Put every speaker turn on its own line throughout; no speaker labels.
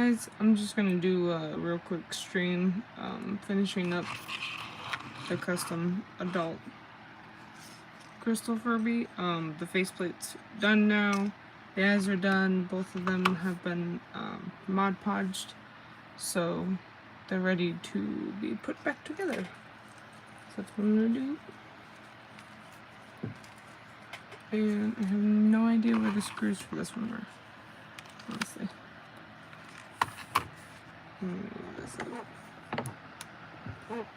guys, I'm just gonna do a real quick stream, finishing up the custom adult crystal Furby. The faceplate's done now. The eyes are done. Both of them have been Mod Podged, so they're ready to be put back together. So that's what I'm gonna do. And I have no idea where the screws for this one are, honestly.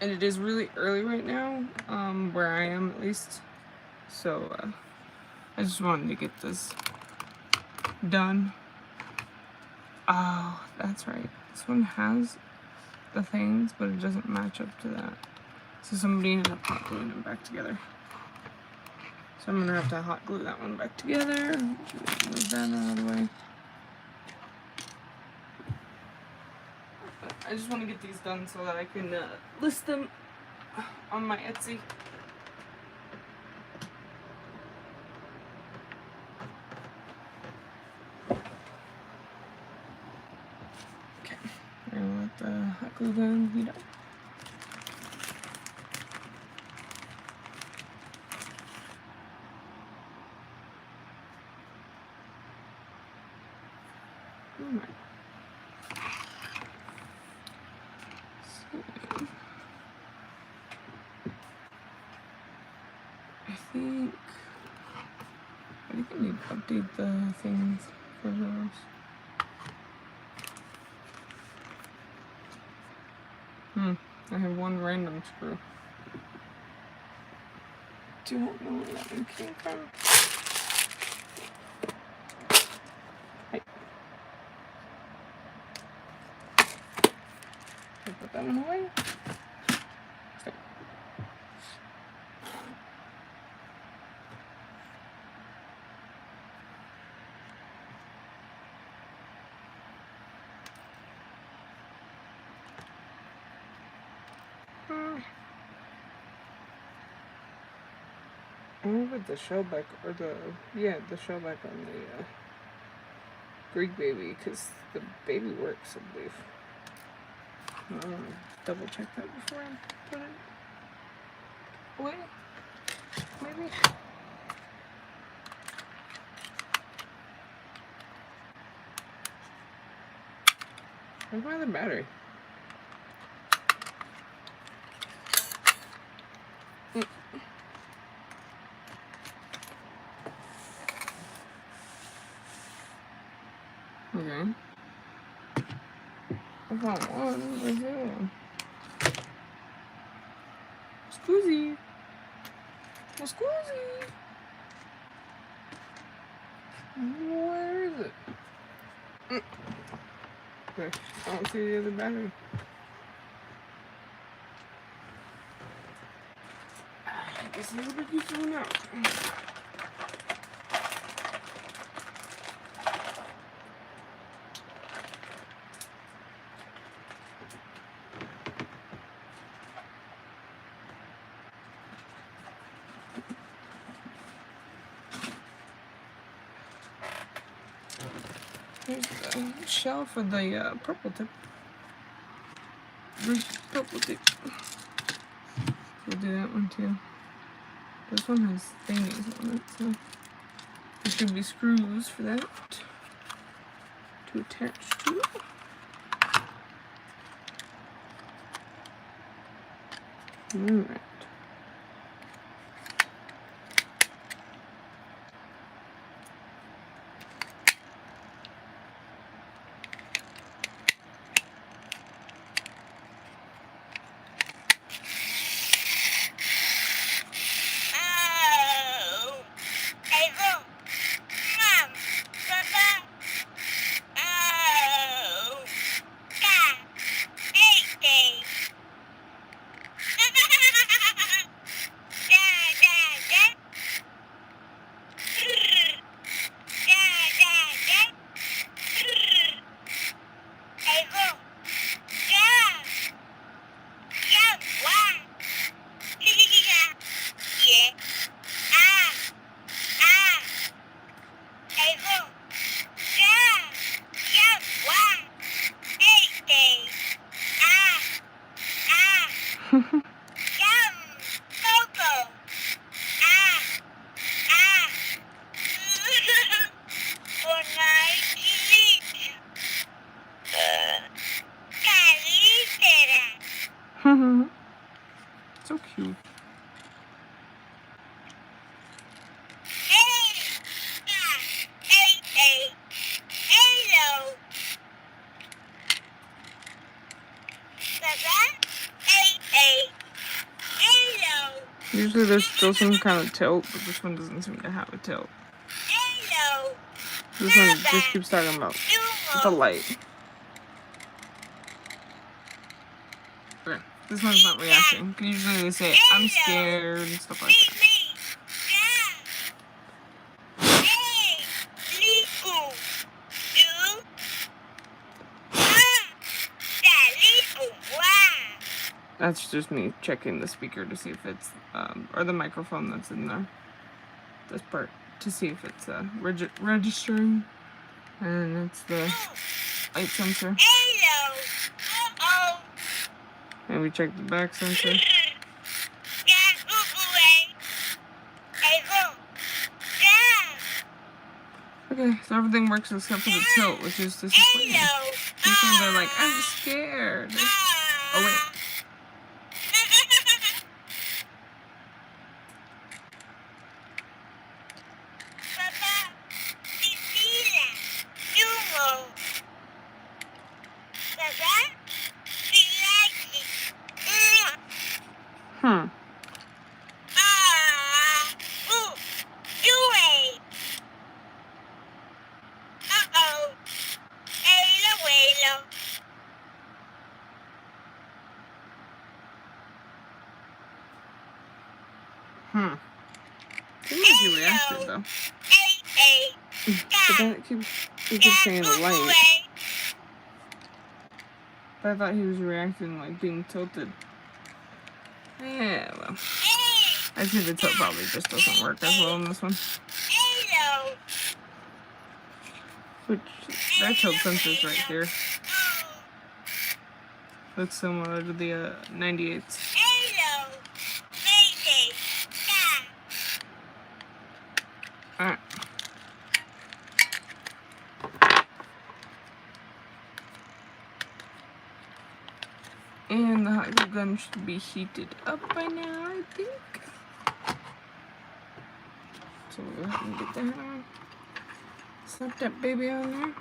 And it is really early right now, where I am at least. So I just wanted to get this done. Oh, that's right. This one has the things, but it doesn't match up to that. So somebody ended up hot gluing them back together. So I'm gonna have to hot glue that one back together. Move that out of the way. I just want to get these done so that I can list them on my Etsy. Okay, I'm gonna let the hot glue gun heat up. Alright. I think I need to update the things for those. I have one random screw. Don't know where that one came from. Hey. Can I put that one away? Okay. I wonder what the shellback, or the shellback on the Greek baby, because the baby works, I believe. I want to double check that before I put it away, maybe. Where's my other battery? Okay. I found one. Where's the other one? Scoozy. Well, Scoozy. Where is it? Okay. I don't see the other battery. I guess a little bit useful now. Here's the shell for the purple tip. Purple tip. We'll do that one too. This one has thingies on it, so there should be screws for that to attach to it. Alright. Usually there's still some kind of tilt, but this one doesn't seem to have a tilt. This one just keeps talking about the light. Okay, this one's not reacting. Usually they say, I'm scared and stuff like that. That's just me checking the speaker to see if it's, or the microphone that's in there, this part, to see if it's registering. And it's the light sensor. And we check the back sensor. Okay, so everything works except for the tilt, which is disappointing. These things are like, I'm scared. Oh, wait. Hmm. Hmm. Seems like he reacted though. But then it keeps saying the light. But I thought he was reacting like being tilted. Yeah, well. I see the tilt probably just doesn't work as well in this one. Which, that tilt sensor's right here. Looks similar to the 98s. Alright. And the hot glue gun should be heated up by now, I think. So we'll go ahead and get that on. Slap that baby on there.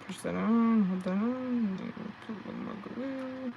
Push that on, hold that on, and then put a little more glue.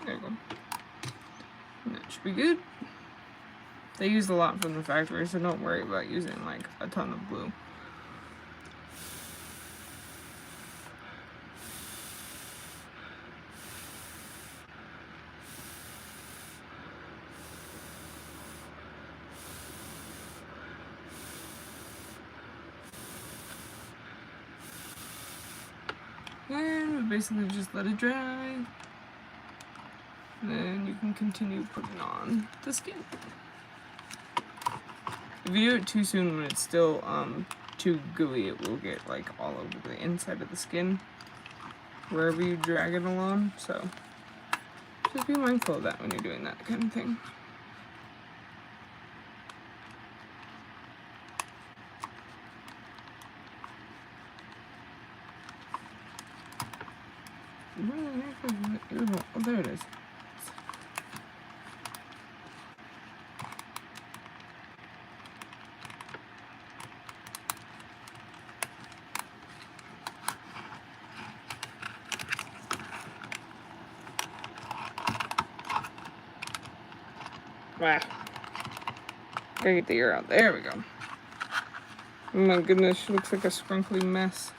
There you go. And that should be good. They use a lot from the factory, so don't worry about using like a ton of glue. And we basically just let it dry. And then you can continue putting on the skin. If you do it too soon when it's still too gooey, it will get like all over the inside of the skin wherever you drag it along. So just be mindful of that when you're doing that kind of thing. Oh, there it is. Wow. Gotta get the ear out. There we go. Oh my goodness, she looks like a scrunkly mess.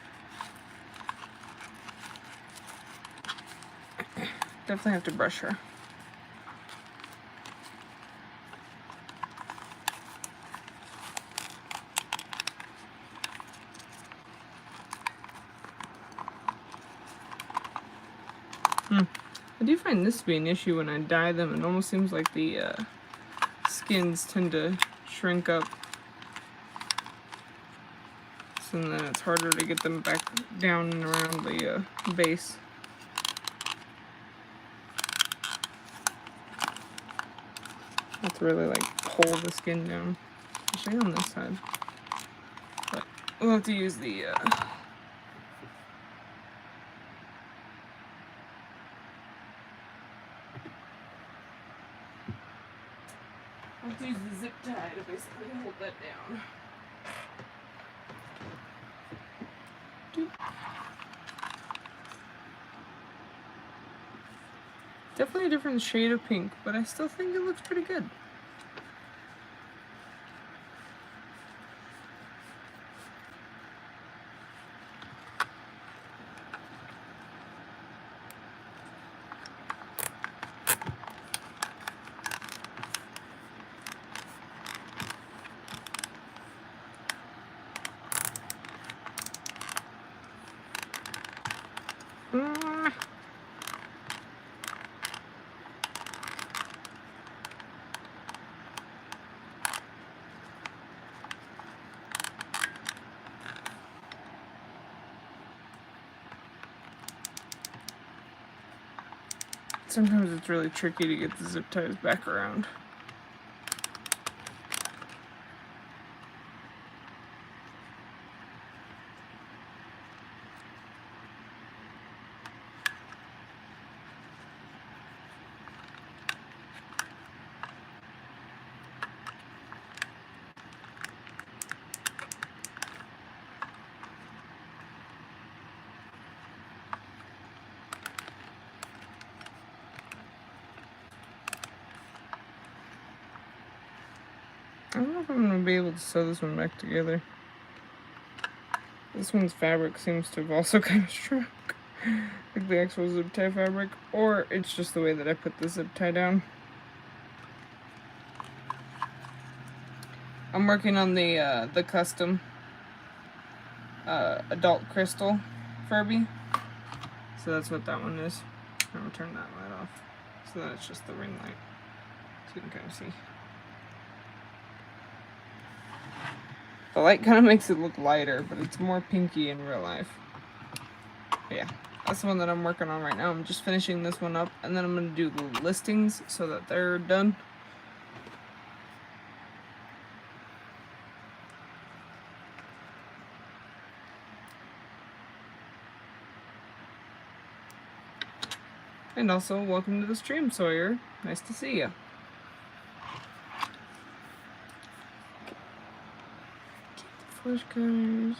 Definitely have to brush her. I do find this to be an issue when I dye them. It almost seems like the skins tend to shrink up. So then it's harder to get them back down and around the base. I have to really like pull the skin down, especially on this side. But we'll have to use the zip tie to basically hold that down. Definitely a different shade of pink, but I still think it looks pretty good. Sometimes it's really tricky to get the zip ties back around. I don't know if I'm going to be able to sew this one back together. This one's fabric seems to have also kind of shrunk. Like the actual zip tie fabric. Or it's just the way that I put the zip tie down. I'm working on the custom adult crystal Furby. So that's what that one is. I'm going to turn that light off. So then it's just the ring light. So you can kind of see. The light kind of makes it look lighter, but it's more pinky in real life. But yeah, that's the one that I'm working on right now. I'm just finishing this one up, and then I'm going to do the listings so that they're done. And also, welcome to the stream, Sawyer. Nice to see you. Flashcards.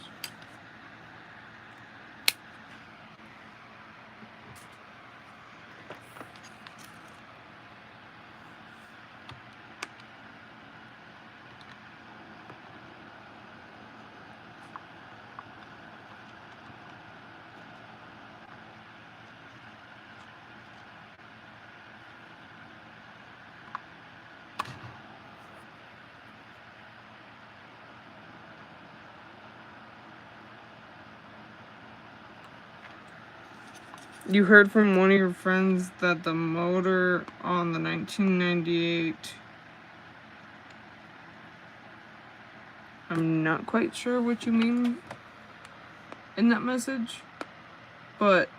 You heard from one of your friends that the motor on the 1998, I'm not quite sure what you mean in that message, but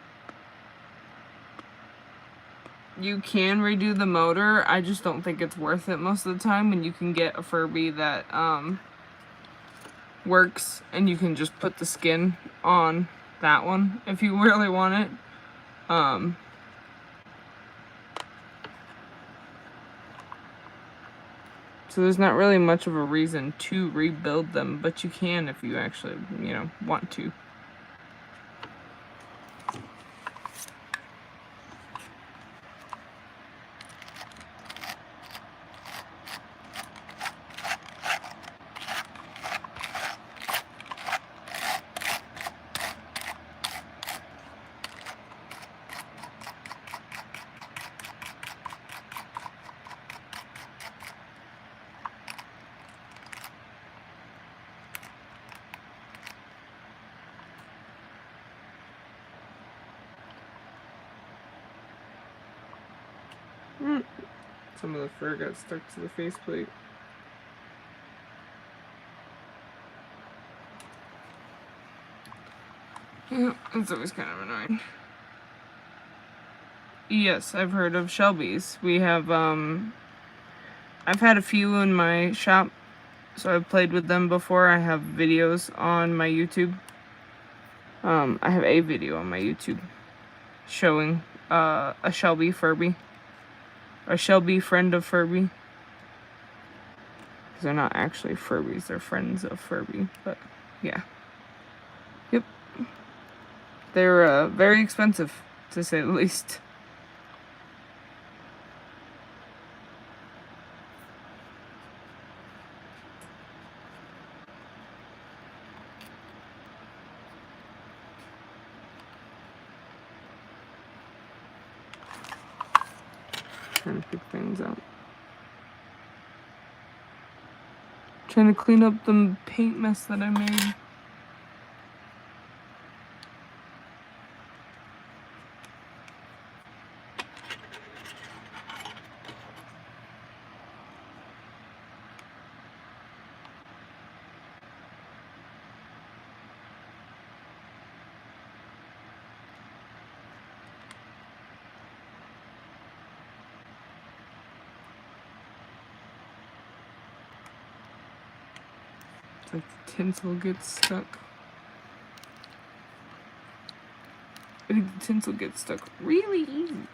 you can redo the motor. I just don't think it's worth it most of the time when you can get a Furby that works and you can just put the skin on that one if you really want it. So there's not really much of a reason to rebuild them, but you can if you actually, want to. Some of the fur got stuck to the faceplate. Yeah, it's always kind of annoying. Yes, I've heard of Shelby's. We have, I've had a few in my shop, so I've played with them before. I have videos on my YouTube. I have a video on my YouTube showing, a Shelby Furby. A Shelby friend of Furby. Because they're not actually Furbies, they're friends of Furby, but yeah. Yep. They're, very expensive, to say the least. Trying to pick things up. Trying to clean up the paint mess that I made. Like the tinsel gets stuck. I think the tinsel gets stuck really easy.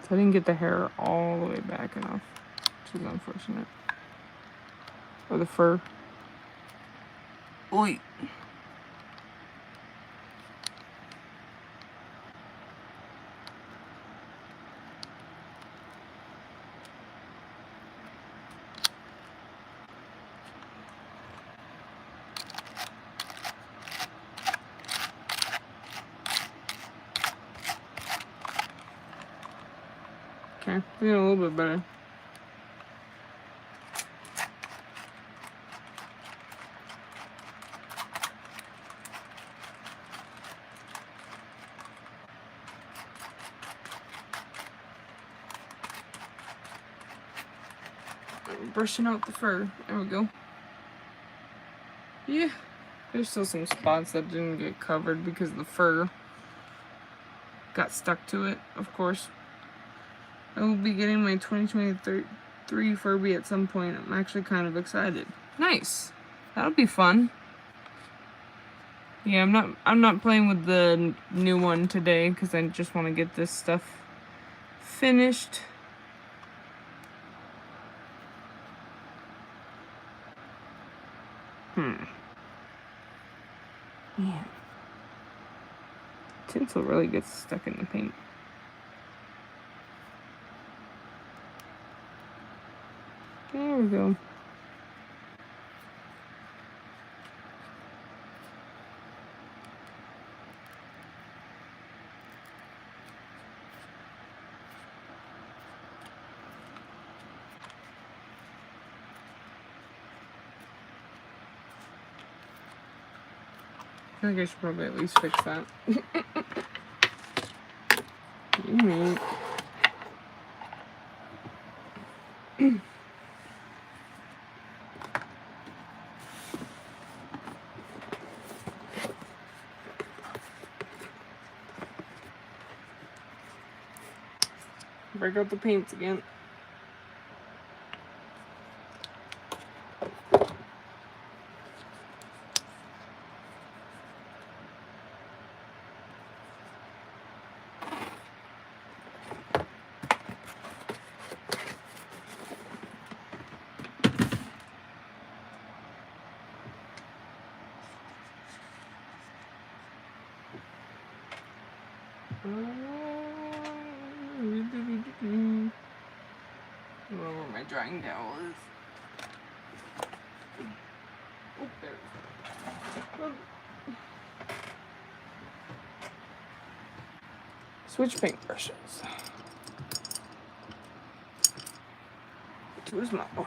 So I didn't get the hair all the way back enough, which is unfortunate. Or the fur. Oi. Okay, feeling a little bit better. Brushing out the fur. There we go. Yeah, there's still some spots that didn't get covered because the fur got stuck to it, of course. I will be getting my 2023 Furby at some point. I'm actually kind of excited. Nice. That'll be fun. Yeah, I'm not playing with the new one today because I just want to get this stuff finished. Yeah. Tinsel really gets stuck in the paint. There we go. I feel like I should probably at least fix that. Break out the paints again. I don't know where my drying towel is. Oh, there. Switch paintbrushes. Where's my one?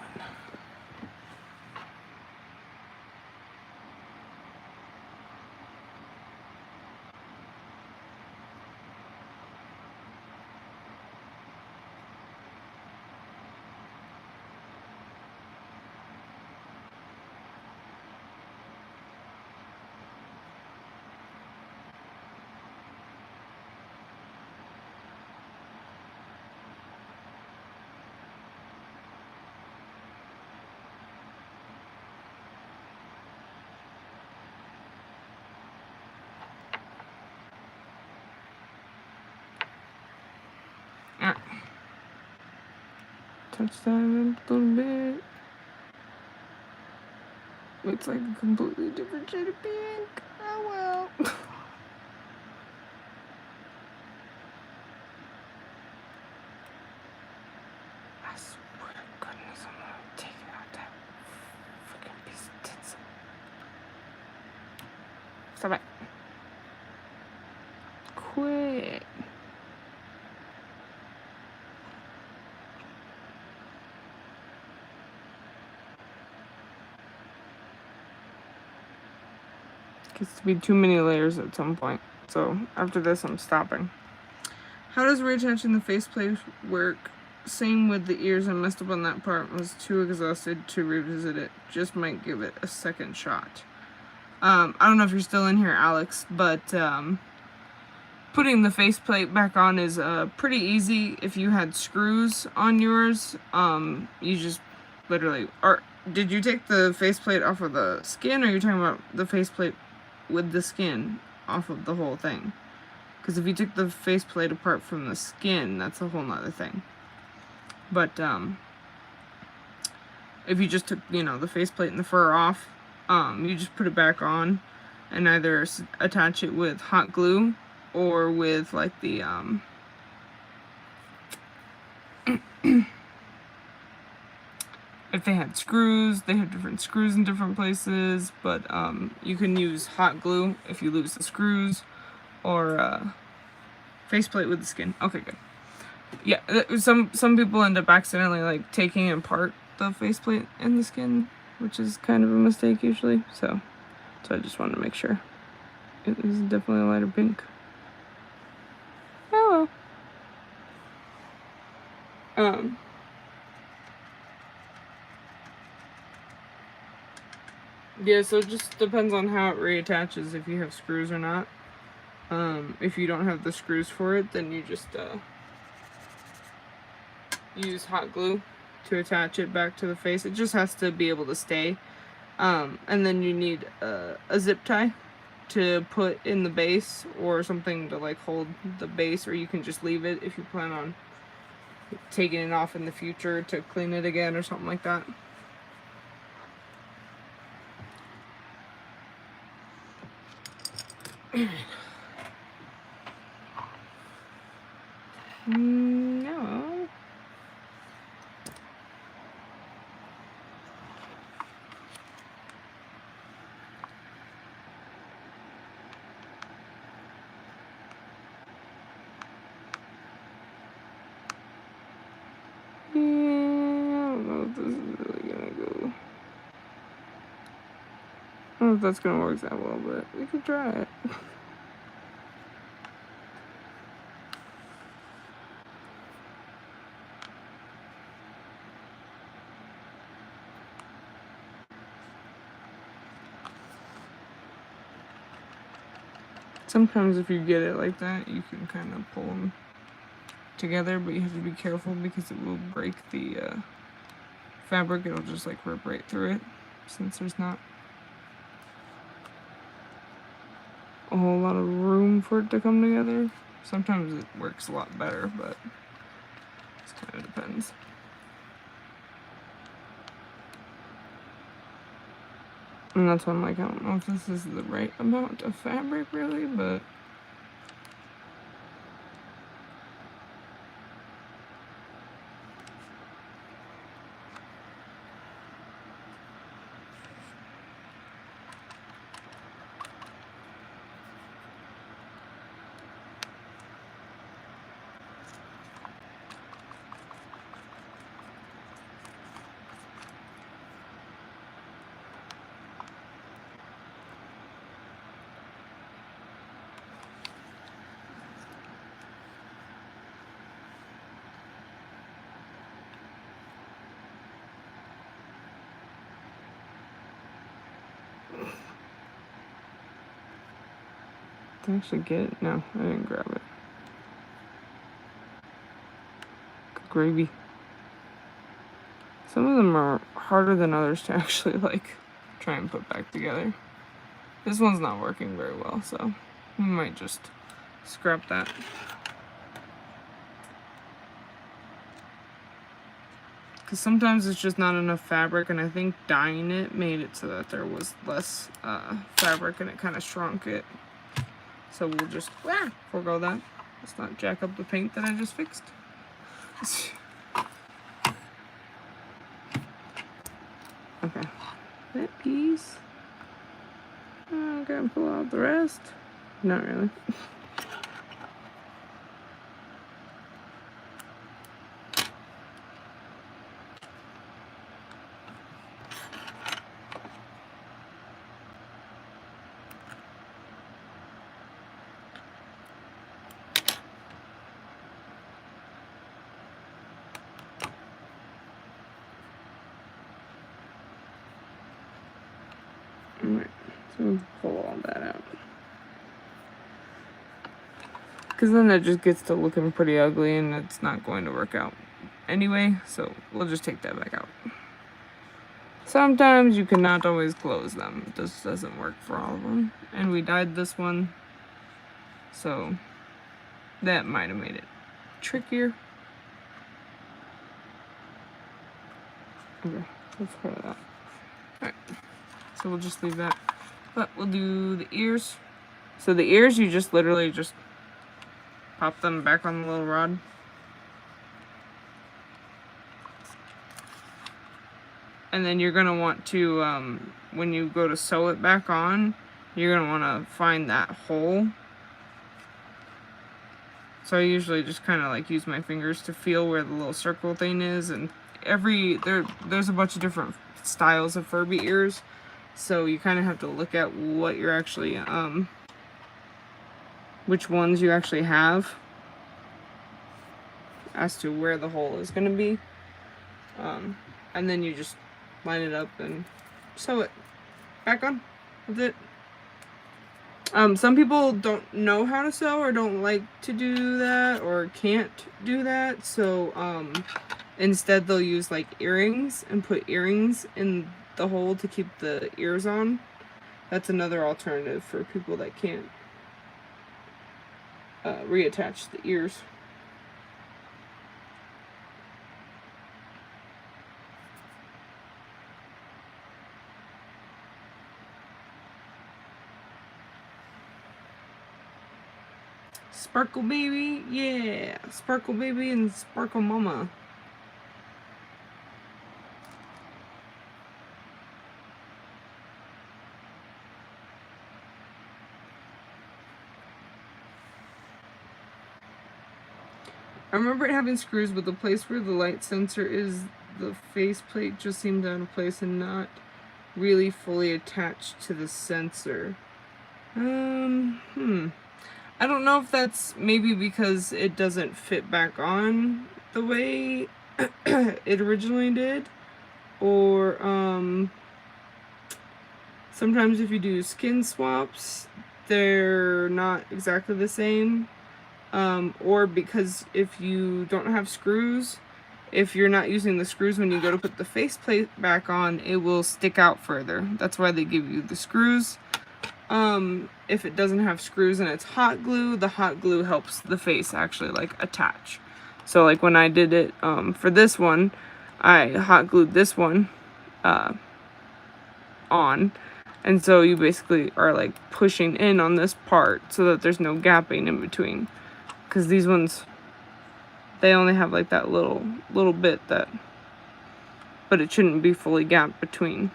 touch that a little bit. It's like a completely different shade of pink. Oh well. I swear to goodness, I'm gonna take out that freaking piece of tinsel. Stop it. Quit. Gets to be too many layers at some point. So after this, I'm stopping. How does reattaching the faceplate work? Same with the ears. I messed up on that part. Was too exhausted to revisit it. Just might give it a second shot. I don't know if you're still in here, Alex, but putting the faceplate back on is pretty easy. If you had screws on yours, you just literally... Or did you take the faceplate off of the skin, or are you talking about the faceplate with the skin off of the whole thing? Because if you took the faceplate apart from the skin, that's a whole nother thing. But if you just took, you know, the faceplate and the fur off, you just put it back on and either attach it with hot glue or with like the if they had screws, they have different screws in different places, but you can use hot glue if you lose the screws, or faceplate with the skin. Okay, good. Yeah, some people end up accidentally like taking apart the faceplate and the skin, which is kind of a mistake usually. So I just wanted to make sure. It is definitely a lighter pink. Oh well. Yeah, so it just depends on how it reattaches, if you have screws or not. If you don't have the screws for it, then you just use hot glue to attach it back to the face. It just has to be able to stay. And then you need a zip tie to put in the base, or something to like hold the base, or you can just leave it if you plan on taking it off in the future to clean it again or something like that. No. Yeah, I don't know if this is really gonna go. I don't know if that's gonna work that well, but we could try it. Sometimes if you get it like that, you can kind of pull them together, but you have to be careful because it will break the fabric. It'll just like rip right through it, since there's not a whole lot of room for it to come together. Sometimes it works a lot better, but it kind of depends. And that's why I'm like, I don't know if this is the right amount of fabric really, but did I actually get it? No, I didn't grab it. Good gravy. Some of them are harder than others to actually like try and put back together. This one's not working very well, so we might just scrap that. Because sometimes it's just not enough fabric, and I think dyeing it made it so that there was less fabric and it kind of shrunk it. So we'll just forego that. Let's not jack up the paint that I just fixed. Okay, that piece. I'm gonna pull out the rest. Not really. Alright, so we'll pull all that out. Because then it just gets to looking pretty ugly and it's not going to work out anyway, so we'll just take that back out. Sometimes you cannot always close them. This doesn't work for all of them. And we dyed this one, so that might have made it trickier. Okay, let's cut it out. Alright, so we'll just leave that. But we'll do the ears. So the ears, you just literally just pop them back on the little rod. And then you're gonna want to, when you go to sew it back on, you're gonna wanna find that hole. So I usually just kind of like use my fingers to feel where the little circle thing is, and there's a bunch of different styles of Furby ears, so you kind of have to look at what you're actually which ones you actually have as to where the hole is going to be, and then you just line it up and sew it back on with it. Some people don't know how to sew or don't like to do that or can't do that, so instead they'll use like earrings and put earrings in the hole to keep the ears on. That's another alternative for people that can't reattach the ears. Sparkle baby, yeah, sparkle baby and sparkle mama. I remember it having screws, but the place where the light sensor is, the faceplate just seemed out of place and not really fully attached to the sensor. I don't know if that's maybe because it doesn't fit back on the way it originally did, or sometimes if you do skin swaps, they're not exactly the same, or because if you don't have screws, if you're not using the screws when you go to put the faceplate back on, it will stick out further. That's why they give you the screws. If it doesn't have screws and it's hot glue, the hot glue helps the face actually like attach. So like when I did it for this one, I hot glued this one on, and so you basically are like pushing in on this part so that there's no gapping in between, because these ones, they only have like that little bit that, but it shouldn't be fully gapped between.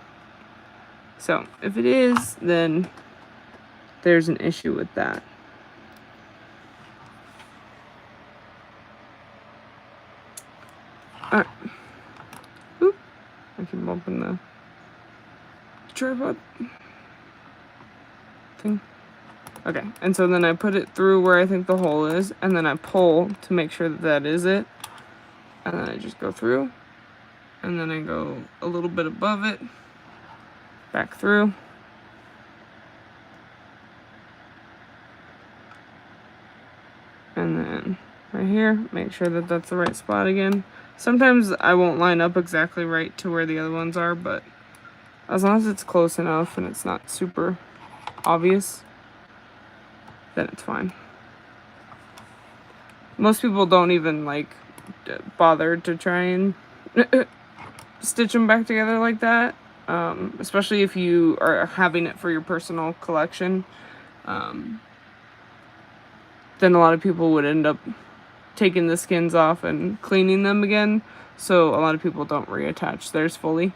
So if it is, then there's an issue with that. Alright. Oop. I keep bumping the tripod thing. Okay, and so then I put it through where I think the hole is, and then I pull to make sure that that is it. And then I just go through, and then I go a little bit above it, back through. And then right here, make sure that that's the right spot again. Sometimes I won't line up exactly right to where the other ones are, but as long as it's close enough and it's not super obvious, then it's fine. Most people don't even like bother to try and stitch them back together like that, especially if you are having it for your personal collection. Then a lot of people would end up taking the skins off and cleaning them again, so a lot of people don't reattach theirs fully.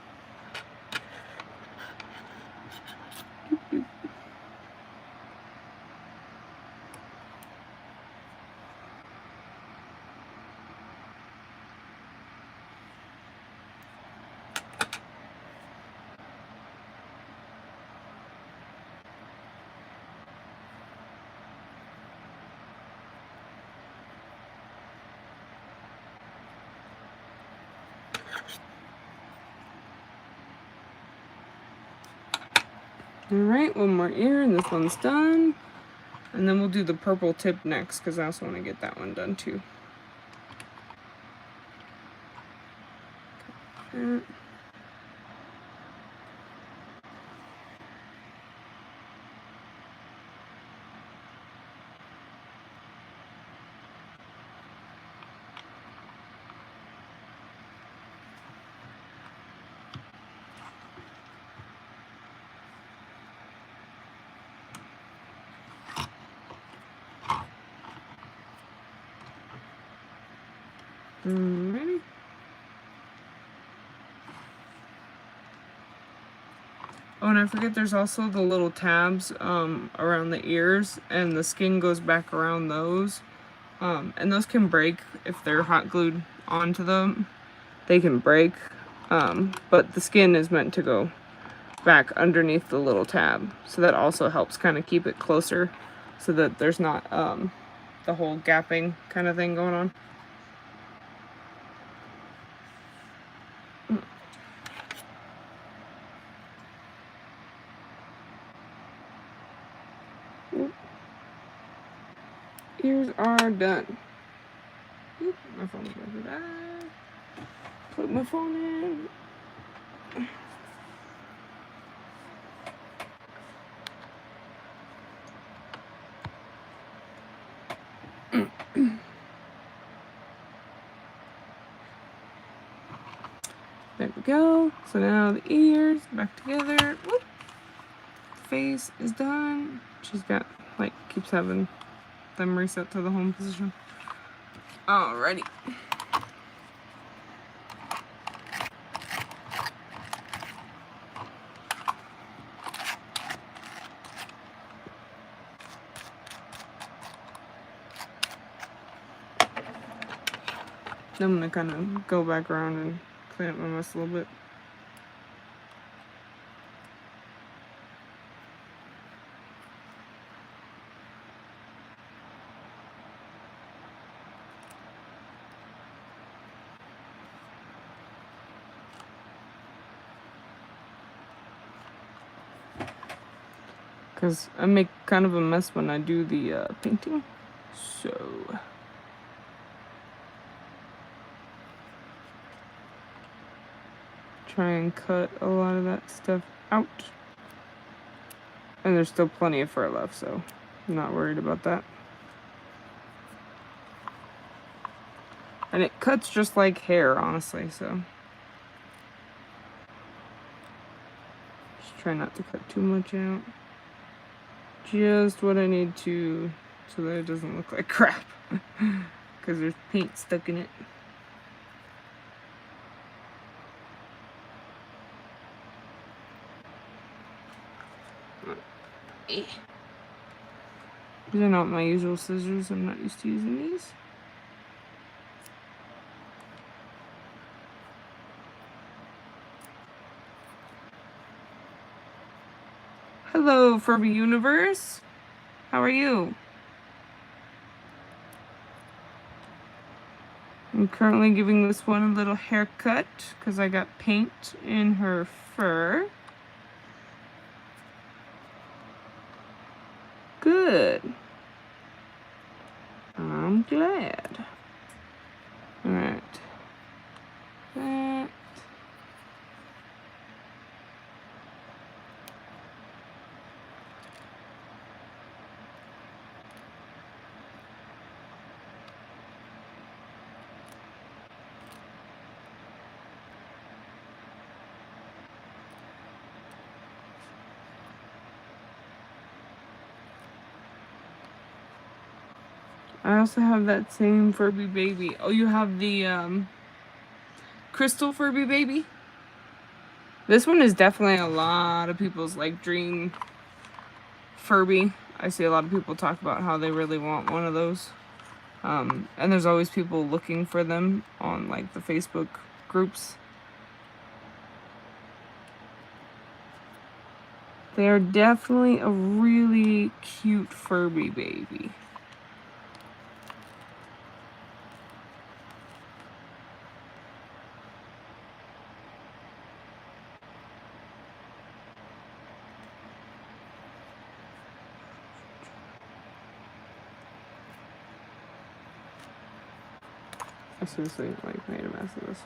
Alright, one more ear and this one's done. And then we'll do the purple tip next because I also want to get that one done too. Ready? Oh, and I forget there's also the little tabs around the ears, and the skin goes back around those. And those can break if they're hot glued onto them. They can break, but the skin is meant to go back underneath the little tab. So that also helps kind of keep it closer so that there's not the whole gapping kind of thing going on. Ears are done. Oop, my phone's going to die. Put my phone in. There we go. So now the ears back together. Whoop. The face is done. She's got, like, keeps having them reset to the home position. Alrighty. I'm gonna kind of go back around and clean up my mess a little bit. Because I make kind of a mess when I do the painting. So try and cut a lot of that stuff out. And there's still plenty of fur left, so I'm not worried about that. And it cuts just like hair, honestly, so just try not to cut too much out. Just what I need to, so that it doesn't look like crap. Because there's paint stuck in it. These are not my usual scissors. I'm not used to using these. Hello, Furby Universe. How are you? I'm currently giving this one a little haircut because I got paint in her fur. Good. I'm glad. Alright. That. I also have that same Furby baby. Oh, you have the crystal Furby baby? This one is definitely a lot of people's like dream Furby. I see a lot of people talk about how they really want one of those. And there's always people looking for them on like the Facebook groups. They are definitely a really cute Furby baby. I seriously like made a mess of this.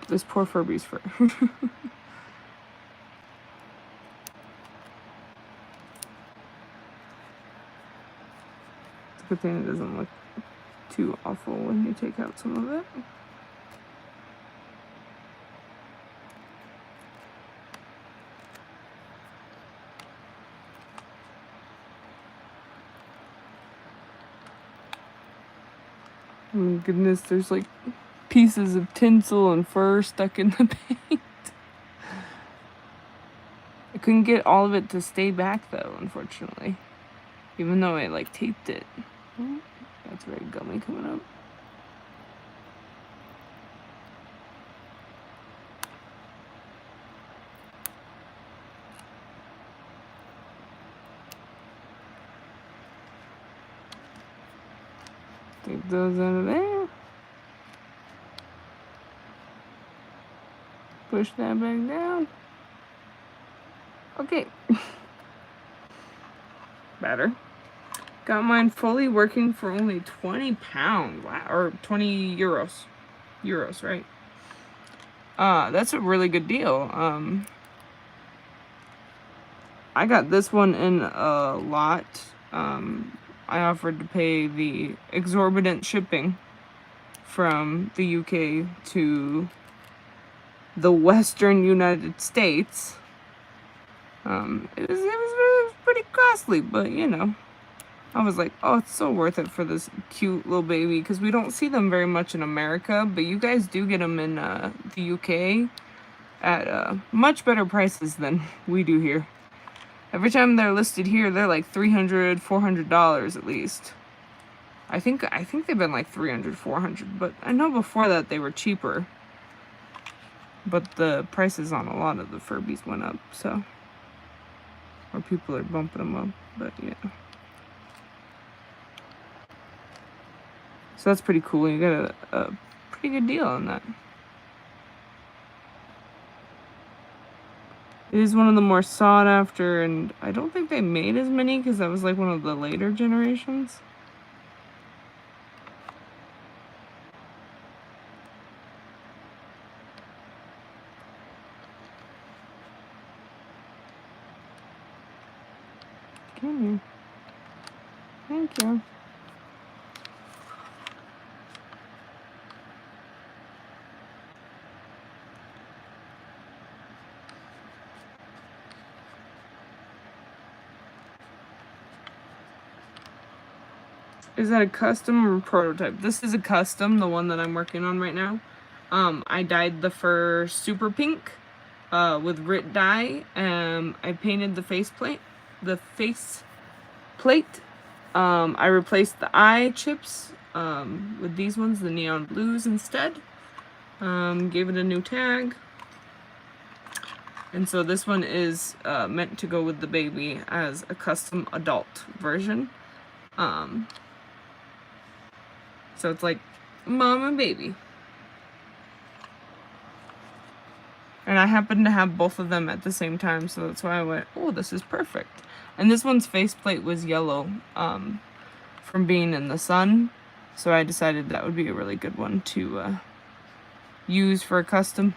This poor Furby's fur. It's a good thing it doesn't look too awful when you take out some of it. Oh my goodness, there's like pieces of tinsel and fur stuck in the paint. I couldn't get all of it to stay back though, unfortunately. Even though I like taped it. Oh, that's very gummy coming up. Take those out of there. Push that back down. Okay. Better. Got mine fully working for only 20 pounds. Wow. Or 20 euros. Euros, right? That's a really good deal. I got this one in a lot. I offered to pay the exorbitant shipping from the UK to the Western United States. It was pretty costly, but you know, I was like, oh, it's so worth it for this cute little baby, because we don't see them very much in America, but you guys do get them in the UK at much better prices than we do here. Every time they're listed here, they're like $300, $400 at least. I think they've been like $300, $400, but I know before that they were cheaper. But the prices on a lot of the Furbies went up, so. Or people are bumping them up, but yeah. So that's pretty cool. You got a pretty good deal on that. It is one of the more sought after, and I don't think they made as many because that was like one of the later generations. Come here. Thank you. Is that a custom or a prototype? This is a custom, the one that I'm working on right now. I dyed the fur super pink with Rit dye. I painted the faceplate. I replaced the eye chips with these ones, the neon blues instead. Gave it a new tag. And so this one is meant to go with the baby as a custom adult version. So it's like mom and baby. And I happened to have both of them at the same time, so that's why I went, oh, this is perfect. And this one's faceplate was yellow from being in the sun, so I decided that would be a really good one to use for a custom.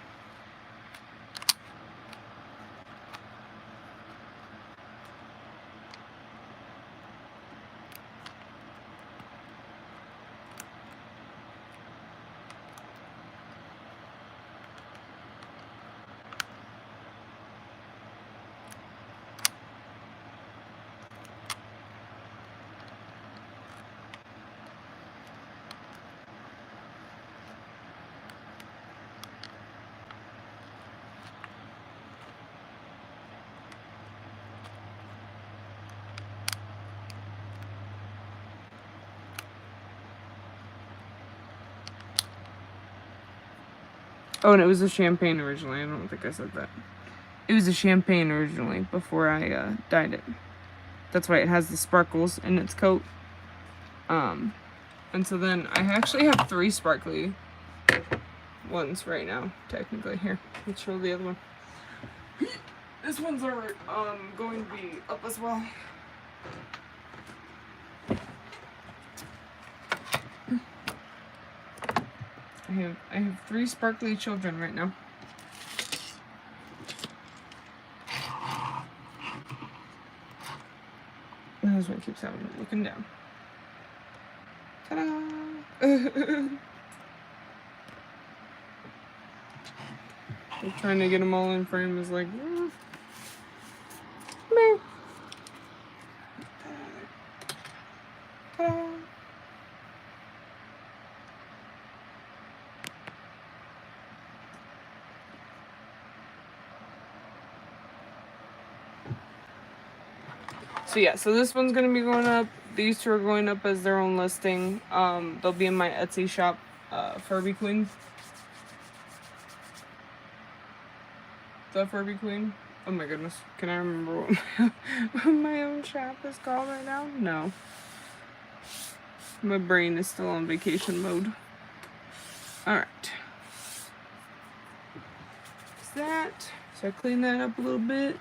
Oh, and it was a champagne originally. I don't think I said that. It was a champagne originally before I dyed it. That's why it has the sparkles in its coat. And so then I actually have 3 sparkly ones right now, technically. Here, let's show the other one. This one's are going to be up as well. I have 3 sparkly children right now. And this one keeps having looking down. Ta-da! Trying to get them all in frame is like, meh. Ta-da! So yeah, so this one's gonna be going up. These 2 are going up as their own listing. They'll be in my Etsy shop, FurbyQueen. TheFurbyQueen. Oh my goodness, can I remember what my own shop is called right now? No. My brain is still on vacation mode. Alright. That. So I clean that up a little bit.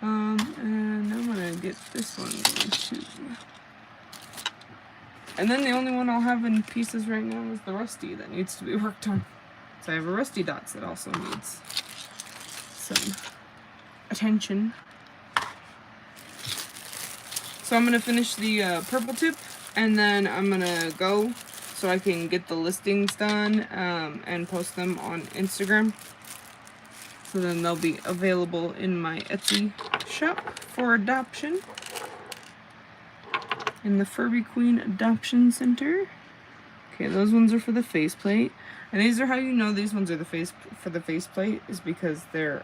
And I'm gonna get this one going too. And then the only one I'll have in pieces right now is the Rusty that needs to be worked on. So I have a Rusty Dots that also needs some attention. So I'm gonna finish the purple tip, and then I'm gonna go so I can get the listings done and post them on Instagram. So then they'll be available in my Etsy shop for adoption. In the FurbyQueen Adoption Center. Okay, those ones are for the faceplate. And these are how you know these ones are the faceplate is because they're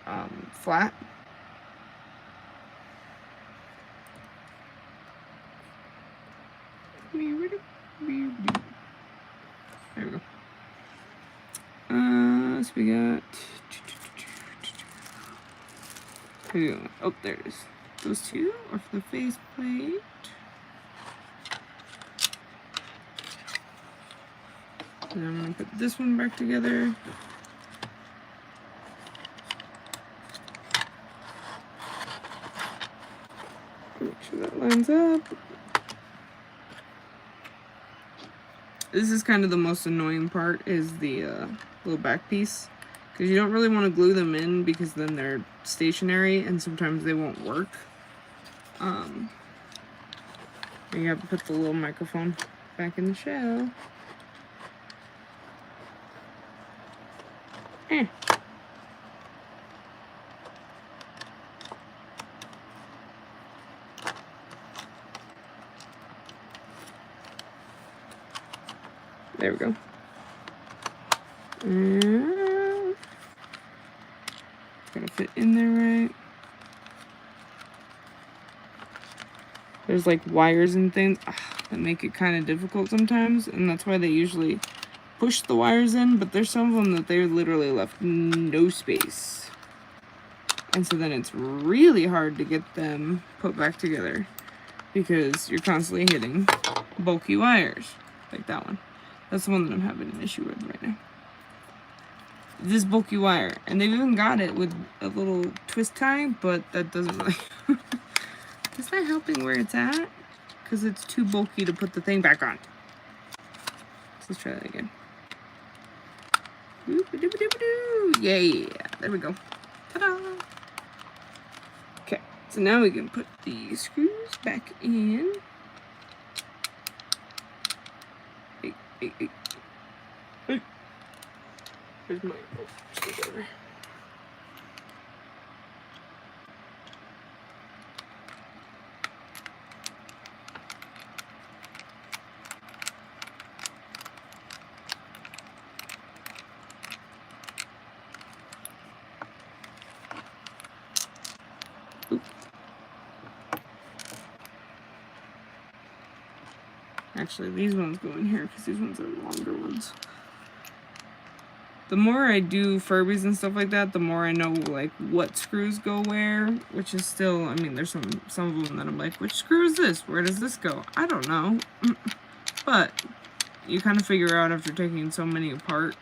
flat. There we go. So we got. Oh, there it is. Those 2 are for the faceplate. And I'm going to put this one back together. Make sure that lines up. This is kind of the most annoying part, is the little back piece. Because you don't really want to glue them in because then they're stationary and sometimes they won't work. You have to put the little microphone back in the shell. There we go. And gotta fit in there right. There's like wires and things that make it kind of difficult sometimes, and that's why they usually push the wires in, but there's some of them that they literally left no space. And so then it's really hard to get them put back together because you're constantly hitting bulky wires, like that one. That's the one that I'm having an issue with right now. This bulky wire, and they've even got it with a little twist tie, but that doesn't really... It's not helping where it's at, because it's too bulky to put the thing back on. So let's try that again. Yeah, there we go. Ta-da! Okay, so now we can put the screws back in. Hey. Here's my screwdriver. Actually, these ones go in here because these ones are longer ones. the more I do Furbies and stuff like that, the more I know like what screws go where, which is still, I mean, there's some of them that I'm like, which screw is this? Where does this go? I don't know. But you kind of figure out after taking so many apart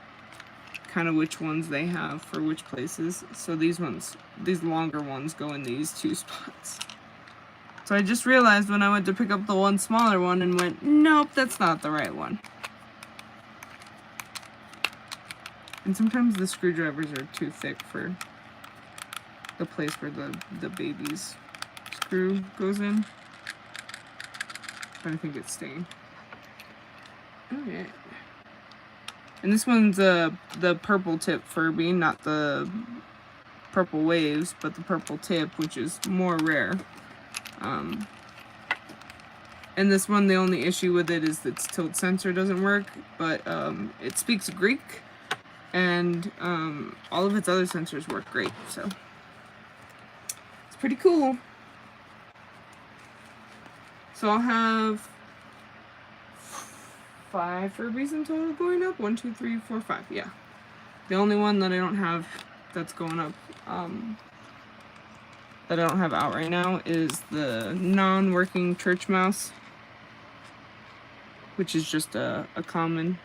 kind of which ones they have for which places. So these longer ones go in these 2 spots. So I just realized when I went to pick up the one smaller one and went, nope, that's not the right one. And sometimes the screwdrivers are too thick for the place where the baby's screw goes in. But I think it's staying. Okay. And this one's the purple tip Furby, not the purple waves, but the purple tip, which is more rare. And this one, the only issue with it is its tilt sensor doesn't work, but it speaks Greek, and all of its other sensors work great, so it's pretty cool. So I'll have 5 Furbies in total going up. 1, 2, 3, 4, 5. Yeah. The only one that I don't have that's going up, that I don't have out right now, is the non-working church mouse, which is just a common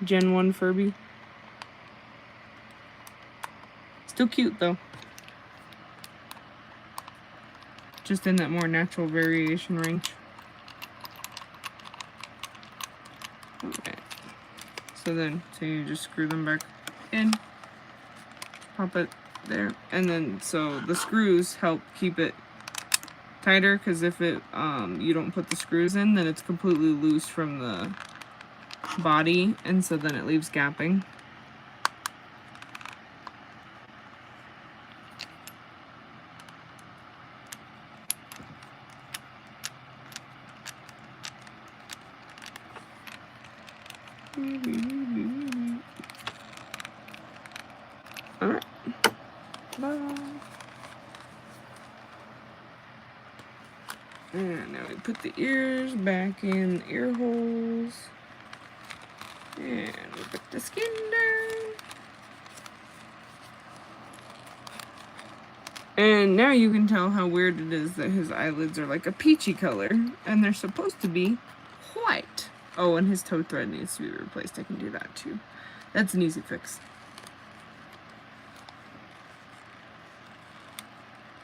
Gen 1 Furby. Still cute though. Just in that more natural variation range. Okay. So you just screw them back in, pop it there, and then so the screws help keep it tighter, because if it you don't put the screws in, then it's completely loose from the body, and so then it leaves gapping. Alright. Bye. And now we put the ears back in the ear holes. And we put the skin down. And now you can tell how weird it is that his eyelids are like a peachy color, and they're supposed to be white. Oh, and his toe thread needs to be replaced. I can do that too. That's an easy fix.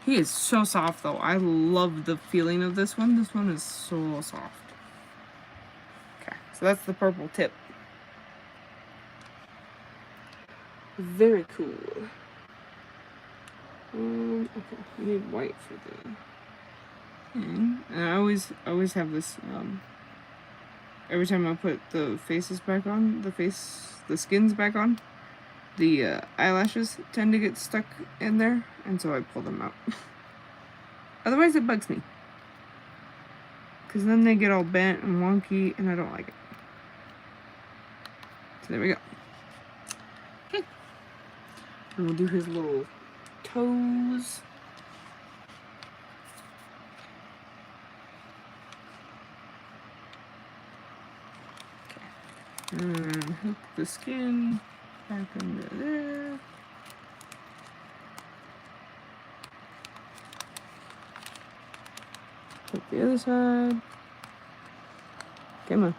He is so soft though. I love the feeling of this one. This one is so soft. Okay, so that's the purple tip. Very cool. Okay, we need white for the thing. And I always have this, every time I put the faces back on, the skins back on, the eyelashes tend to get stuck in there, and so I pull them out. Otherwise it bugs me, because then they get all bent and wonky, and I don't like it. So there we go. Okay. And we'll do his little toes. Okay. And hook the skin back under there. Put the other side. Come on.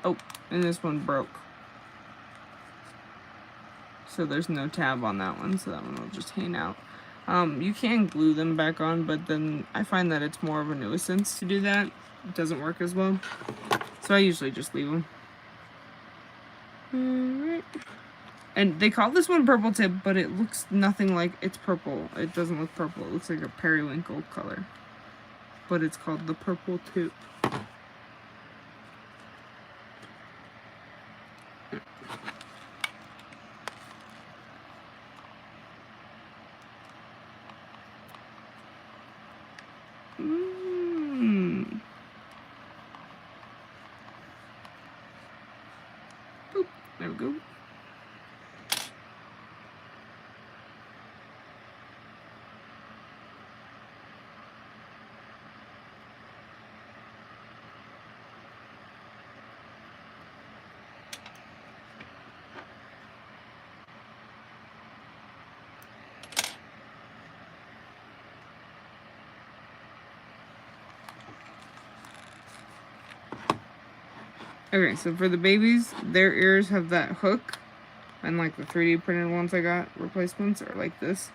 Oh, and this one broke. So there's no tab on that one, so that one will just hang out. You can glue them back on, but then I find that it's more of a nuisance to do that. It doesn't work as well. So I usually just leave them. Alright. And they call this one purple tip, but it looks nothing like it's purple. It doesn't look purple. It looks like a periwinkle color. But it's called the purple tip. Boop. There we go. Okay, so for the babies, their ears have that hook. And like the 3D printed ones I got, replacements, are like this.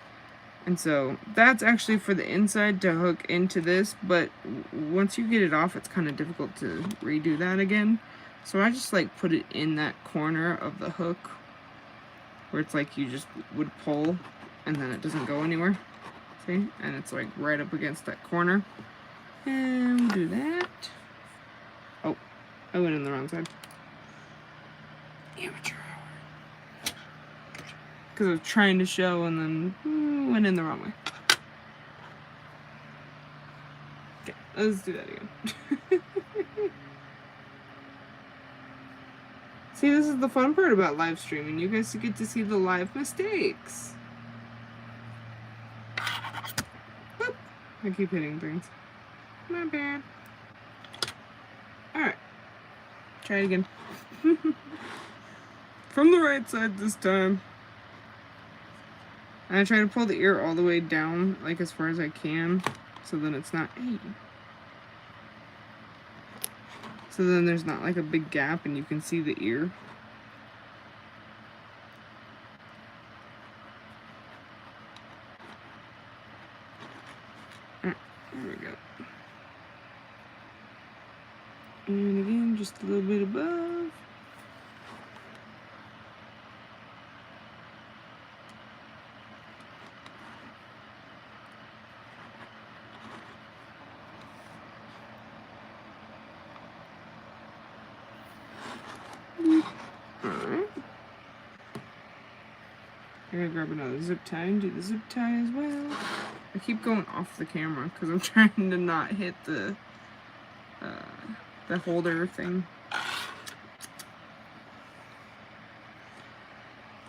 And so that's actually for the inside to hook into this, but once you get it off, it's kind of difficult to redo that again. So I just like put it in that corner of the hook where it's like you just would pull and then it doesn't go anywhere. See? And it's like right up against that corner. And we'll do that. Oh, I went in the wrong side. Amateur hour. Because I was trying to show and then went in the wrong way. Okay, let's do that again. See, this is the fun part about live streaming. You guys get to see the live mistakes. Boop. I keep hitting things. Not bad. Alright. Try it again. From the right side this time. And I try to pull the ear all the way down, like as far as I can, so then it's not... Hey. So then there's not like a big gap and you can see the ear. There we go. And again, just a little bit above. Alright. I gotta grab another zip tie and do the zip tie as well. I keep going off the camera because I'm trying to not hit the holder thing.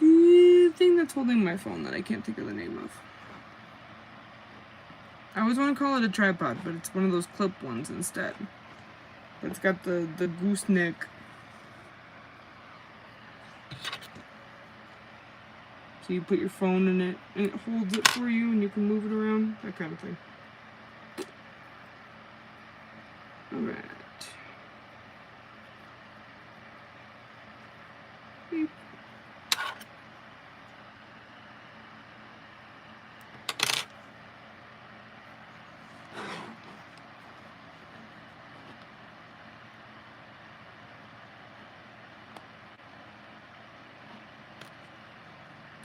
The thing that's holding my phone that I can't think of the name of. I always want to call it a tripod, but it's one of those clip ones instead. But it's got the gooseneck. So you put your phone in it, and it holds it for you, and you can move it around, that kind of thing. Alright. Beep.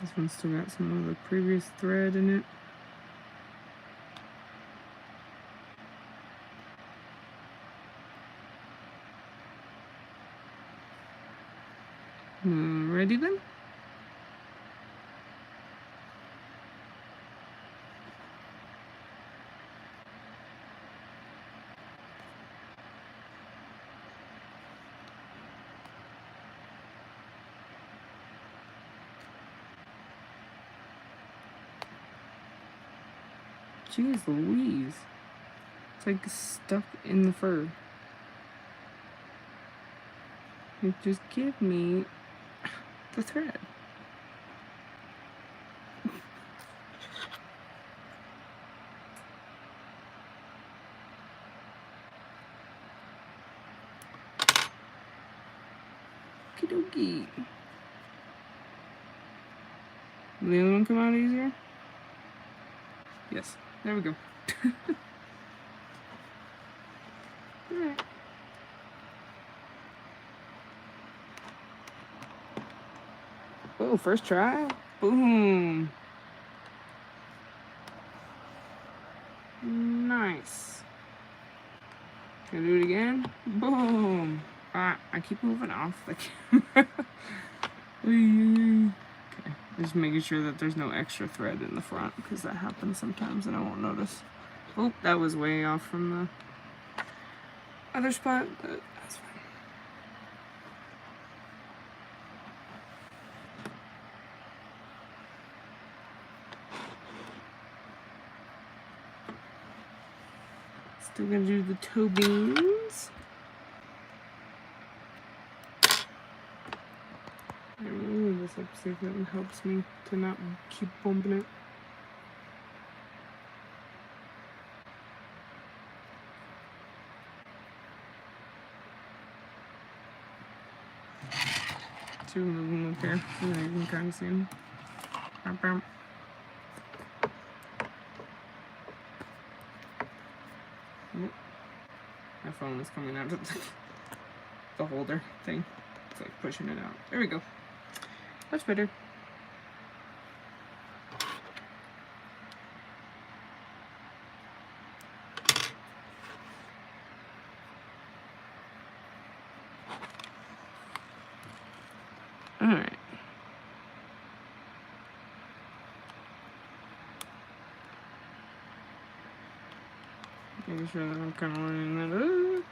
This one's still got some of the previous thread in it. Ready then? Jeez Louise. It's like stuck in the fur. Like, just give me the thread. Okie dokie. Will the other one come out easier? Yes. There we go. Alright. Oh, first try. Boom. Nice. Can I do it again? Boom. I keep moving off the camera. Okay. Just making sure that there's no extra thread in the front, because that happens sometimes and I won't notice. Oh, that was way off from the other spot, but that's fine. Still gonna do the toe beans. I really this up, see if that one helps me to not keep bumping it. two of them up here so that you can kind of see them. My phone is coming out of the holder thing. It's like pushing it out. There we go. That's better. Alright. Making sure that I'm kind of lining that up.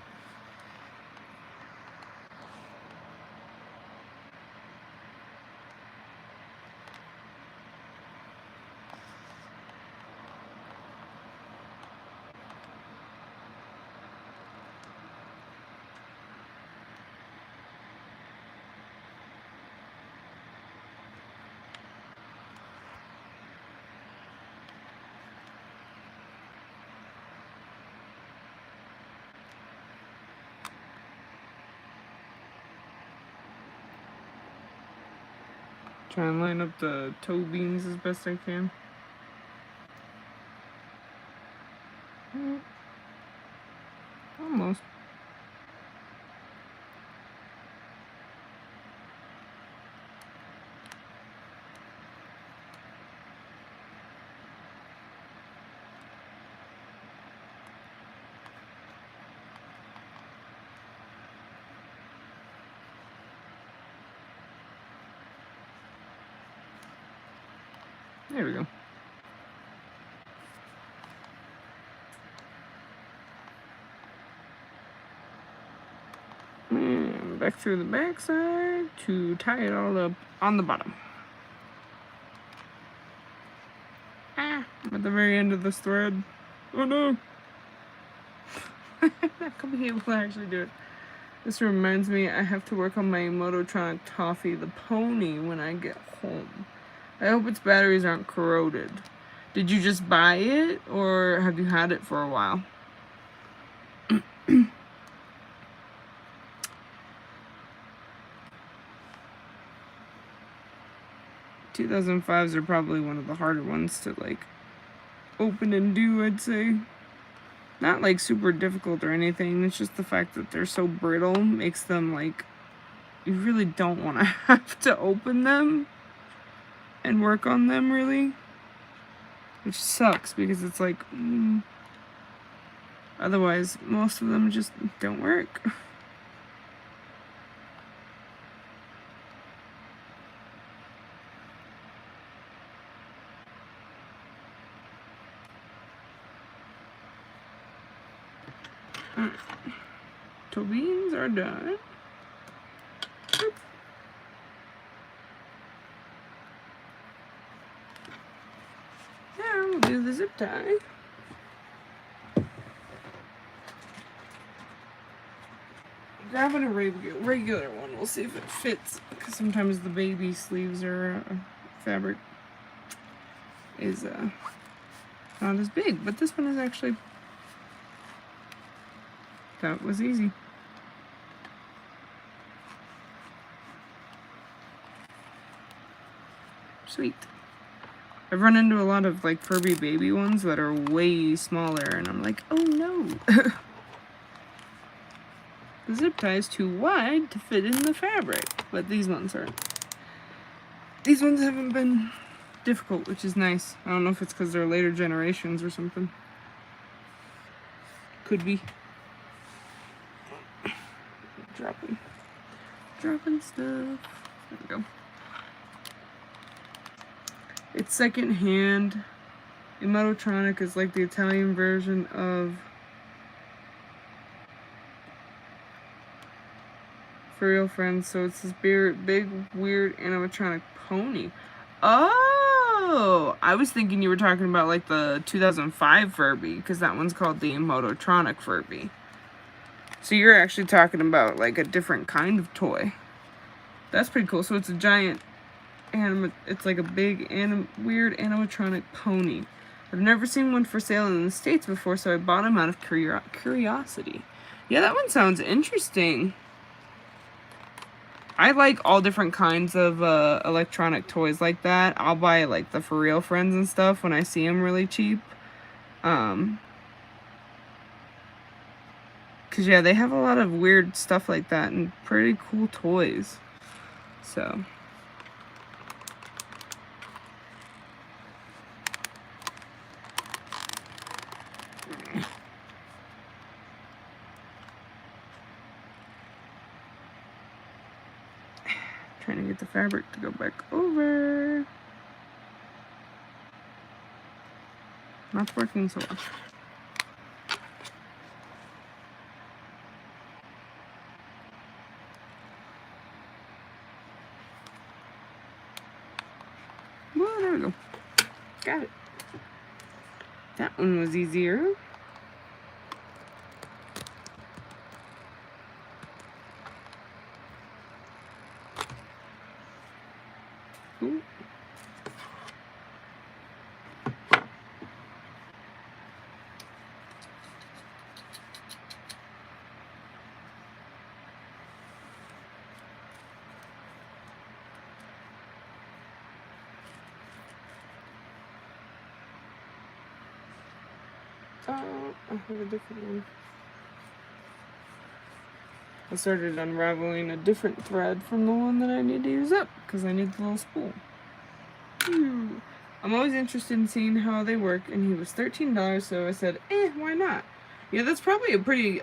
Try and line up the toe beams as best I can. Almost. There we go. And back through the back side to tie it all up on the bottom. I'm at the very end of this thread. Oh no! I'm not gonna be able to actually do it. This reminds me I have to work on my Mototronic Toffee, the pony, when I get home. I hope its batteries aren't corroded. Did you just buy it, or have you had it for a while? 2005s are probably one of the harder ones to like open and do, I'd say. Not like super difficult or anything, it's just the fact that they're so brittle makes them like, you really don't want to have to open them and work on them really, which sucks because it's like otherwise most of them just don't work. Toe beans are done. We'll do the zip tie. Grabbing a regular one, we'll see if it fits, because sometimes the baby sleeves or fabric is not as big, but this one is actually, that was easy. Sweet. I've run into a lot of like Furby baby ones that are way smaller, and I'm like, oh no. The zip tie is too wide to fit in the fabric, but these ones aren't. These ones haven't been difficult, which is nice. I don't know if it's because they're later generations or something. Could be. Dropping stuff. There we go. It's secondhand. Mototronic is like the Italian version of For Real Friends, so it's this big, weird animatronic pony. Oh! I was thinking you were talking about like the 2005 Furby, because that one's called the Mototronic Furby. So you're actually talking about like a different kind of toy. That's pretty cool. So it's a giant it's like a big weird animatronic pony. I've never seen one for sale in the States before, so I bought him out of curiosity. Yeah, that one sounds interesting. I like all different kinds of electronic toys like that. I'll buy like the For Real Friends and stuff when I see them really cheap. Cause yeah, they have a lot of weird stuff like that and pretty cool toys. So. Trying to get the fabric to go back over. Not working so well. Well, there we go. Got it. That one was easier. Ooh. I have a different one. I started unraveling a different thread from the one that I need to use up because I need the little spool. I'm always interested in seeing how they work, and he was $13, so I said, why not? Yeah, that's probably a pretty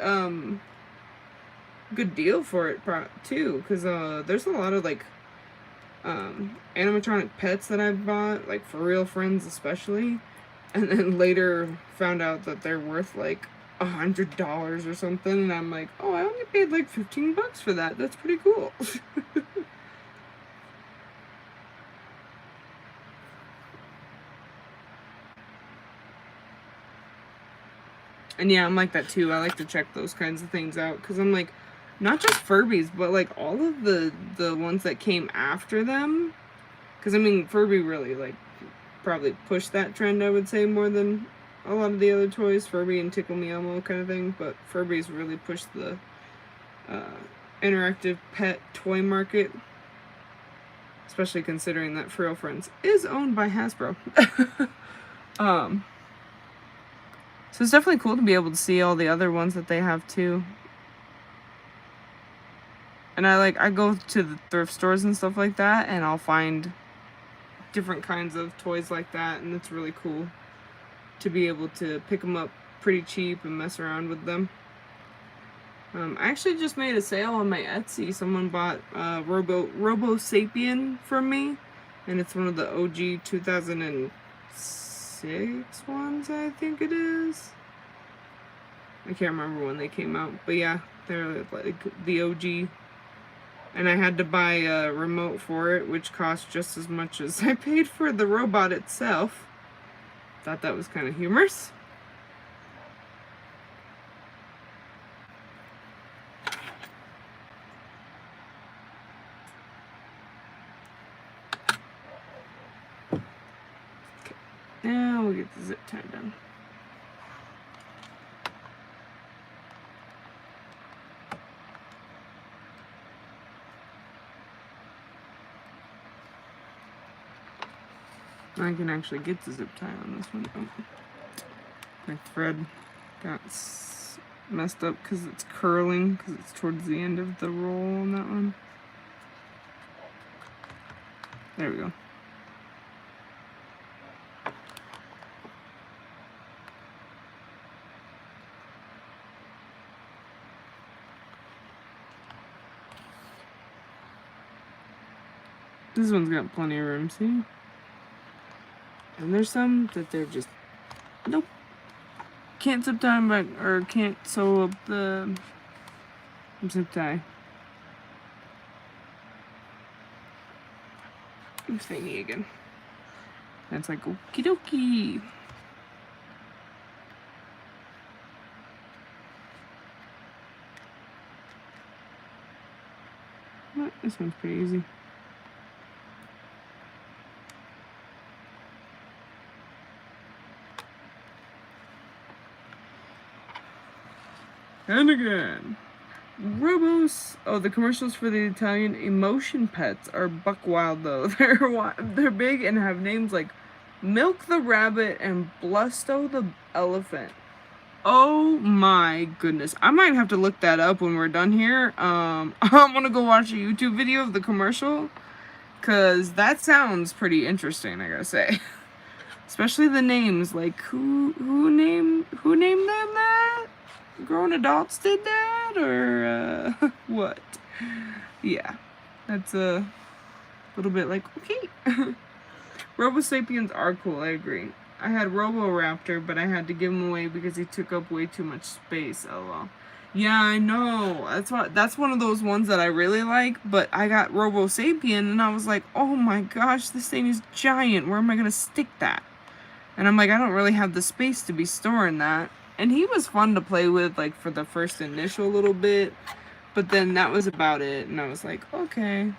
good deal for it too, because there's a lot of like animatronic pets that I've bought, like For Real Friends especially, and then later found out that they're worth like $100 or something, and I'm like, oh, I only paid like 15 bucks for that. That's pretty cool. And yeah, I'm like that too. I like to check those kinds of things out because I'm like, not just Furbies, but like all of the ones that came after them. Because I mean, Furby really like probably pushed that trend, I would say, more than a lot of the other toys, Furby and Tickle Me Elmo kind of thing. But Furby's really pushed the interactive pet toy market, especially considering that For Real Friends is owned by Hasbro. So it's definitely cool to be able to see all the other ones that they have too. And I go to the thrift stores and stuff like that, and I'll find different kinds of toys like that, and it's really cool to be able to pick them up pretty cheap and mess around with them. I actually just made a sale on my Etsy. Someone bought Robo Sapien from me, and it's one of the OG 2006 ones, I think it is. I can't remember when they came out, but yeah, they're like the OG. And I had to buy a remote for it, which cost just as much as I paid for the robot itself. Thought that was kind of humorous. Okay, now we'll get the zip tie done. I can actually get the zip tie on this one. Oh. My thread got messed up because it's curling, because it's towards the end of the roll on that one. There we go. This one's got plenty of room, see? And there's some that they're just, nope. Can't zip tie them back, or can't sew up the zip tie. I'm thingy again. And it's like, okie dokie. What? This one's pretty easy. And again. Robos. Oh, the commercials for the Italian emotion pets are buck wild though. They're big and have names like Milk the Rabbit and Blusto the Elephant. Oh my goodness. I might have to look that up when we're done here. I'm gonna go watch a YouTube video of the commercial, cause that sounds pretty interesting, I gotta say. Especially the names, like who named them that? Grown adults did that, or what? Yeah, that's a little bit like, okay. Robo Sapiens are cool, I agree. I had Roboraptor, but I had to give him away because he took up way too much space. LOL. Yeah, I know. That's one of those ones that I really like, but I got Robo Sapien and I was like, oh my gosh, this thing is giant. Where am I gonna stick that? And I'm like, I don't really have the space to be storing that. And he was fun to play with, like, for the first initial little bit. But then that was about it. And I was like, okay.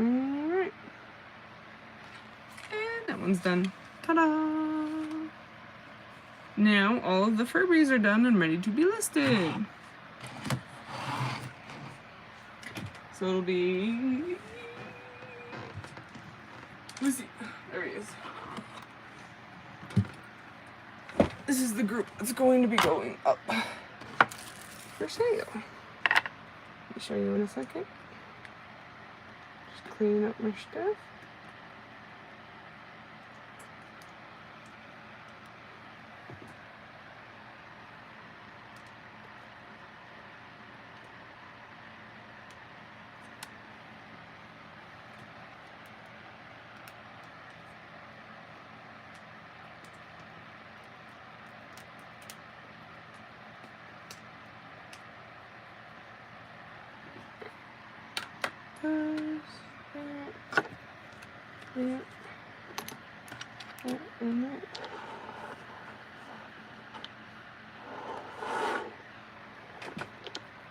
Alright. And that one's done. Ta-da! Now all of the Furbies are done and ready to be listed. So it'll be... Let's see. There he is. This is the group that's going to be going up for sale. Let me show you in a second. Just cleaning up my stuff.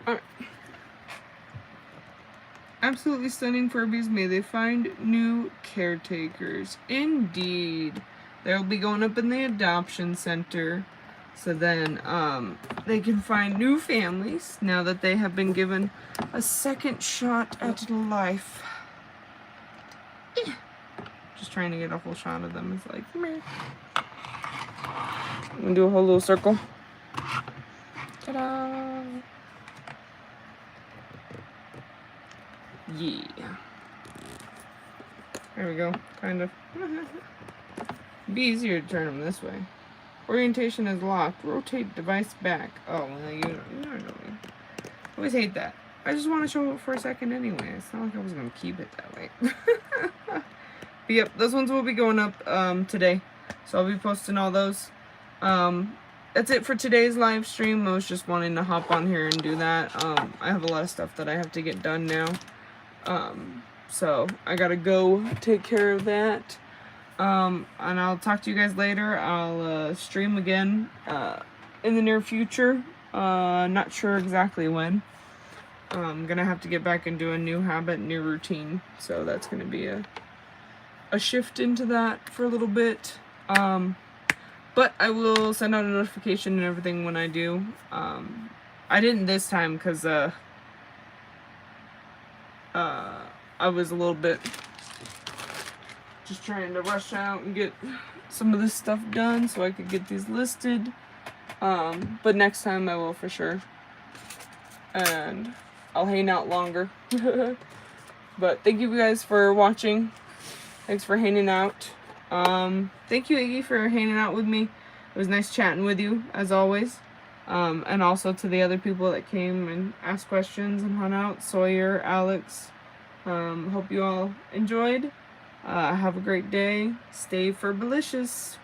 Alright. Absolutely stunning Furbies. May they find new caretakers. Indeed. They'll be going up in the adoption center. So then they can find new families now that they have been given a second shot at life. Just trying to get a whole shot of them. It's like, meh. I'm gonna do a whole little circle. Ta-da! Yeah. There we go. Kind of. It'd be easier to turn them this way. Orientation is locked. Rotate device back. Oh, well, you don't know me. I always hate that. I just want to show it for a second anyway. It's not like I was going to keep it that way. But yep, those ones will be going up today. So I'll be posting all those. That's it for today's live stream. I was just wanting to hop on here and do that. I have a lot of stuff that I have to get done now. So I gotta go take care of that. And I'll talk to you guys later. I'll stream again in the near future. Not sure exactly when. I'm gonna have to get back into a new habit, new routine. So that's gonna be a shift into that for a little bit. But I will send out a notification and everything when I do. I didn't this time because I was a little bit just trying to rush out and get some of this stuff done so I could get these listed. But next time I will for sure. And I'll hang out longer. But thank you guys for watching. Thanks for hanging out. Thank you, Iggy, for hanging out with me. It was nice chatting with you, as always. And also to the other people that came and asked questions and hung out. Sawyer, Alex. Hope you all enjoyed. Have a great day. Stay Furbilicious.